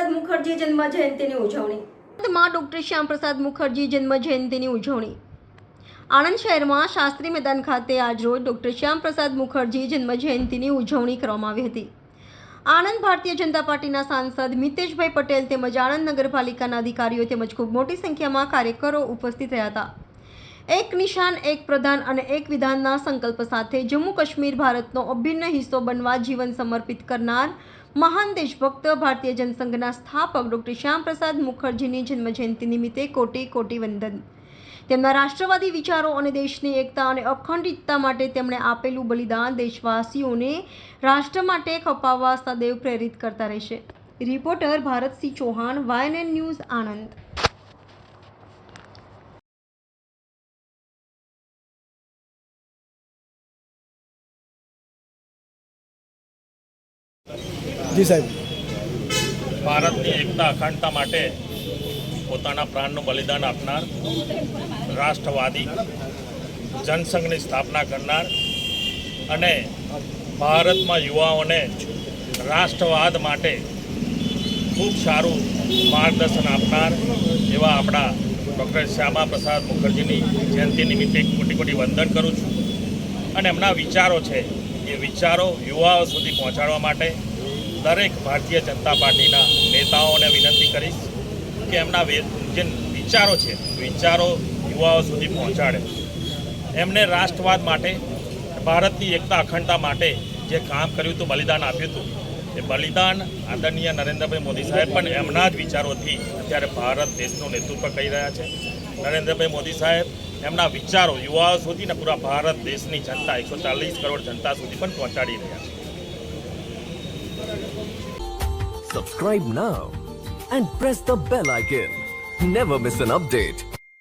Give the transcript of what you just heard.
પ્રસાદ મુખર્જી જન્મ જયંતિની ઉજવણી. માં ડૉક્ટર શ્યામપ્રસાદ મુખર્જી જન્મ જયંતિની ઉજવણી. આણંદ શહેરમાં શાસ્ત્રી મેદાન ખાતે આજરોજ ડૉક્ટર શ્યામપ્રસાદ મુખર્જી જન્મ જયંતિની ઉજવણી કરવામાં આવી હતી. આણંદ ભારતીય જનતા પાર્ટીના સાંસદ મિતેશભાઈ પટેલ તેમજ આણંદ નગરપાલિકાના અધિકારીઓ તેમજ ખૂબ મોટી સંખ્યામાં કાર્યકરો ઉપસ્થિત રહ્યા હતા. એક નિશાન, એક પ્રધાન અને એક વિધાનના સંકલ્પ સાથે જમ્મુ કાશ્મીર ભારતનો અભિન્ન હિસ્સો બનવા જીવન સમર્પિત કરનાર મહાન દેશભક્ત ભારતીય જનસંઘના સ્થાપક ડૉક્ટર શ્યામપ્રસાદ મુખર્જીની જન્મજયંતિ નિમિત્તે કોટી કોટી વંદન. તેમના રાષ્ટ્રવાદી વિચારો અને દેશની એકતા અને અખંડિતતા માટે તેમણે આપેલું બલિદાન દેશવાસીઓને રાષ્ટ્ર માટે ખપાવવા સદૈવ પ્રેરિત કરતા રહેશે. Reporter Bharatsinh Chauhan, YNN news, Anand. જી સાહેબ. ભારતની એકતા અખંડતા માટે પોતાના પ્રાણનું બલિદાન આપનાર, રાષ્ટ્રવાદી જનસંઘની સ્થાપના કરનાર અને ભારતમાં યુવાઓને રાષ્ટ્રવાદ માટે ખૂબ સારું માર્ગદર્શન આપનાર એવા આપણા ડૉક્ટર શ્યામાપ્રસાદ મુખર્જીની જયંતિ નિમિત્તે કોટી કોટી વંદન કરું છું. અને એમના વિચારો છે એ વિચારો યુવાઓ સુધી પહોંચાડવા માટે દરેક ભારતીય જનતા પાર્ટીના નેતાઓને વિનંતી કરીશ કે એમના જે વિચારો છે વિચારો યુવાઓ સુધી પહોંચાડે. એમને રાષ્ટ્રવાદ માટે, ભારતની એકતા અખંડતા માટે જે કામ કર્યું હતું, બલિદાન આપ્યું હતું, એ બલિદાન આદરણીય નરેન્દ્રભાઈ મોદી સાહેબ પણ એમના જ વિચારોથી અત્યારે ભારત દેશનું નેતૃત્વ કરી રહ્યા છે. નરેન્દ્રભાઈ મોદી સાહેબ એમના વિચારો યુવાઓ સુધી ને પૂરા ભારત દેશની જનતા 140 કરોડ જનતા સુધી પણ પહોંચાડી રહ્યા છે. Subscribe now and press the bell icon. Never miss an update.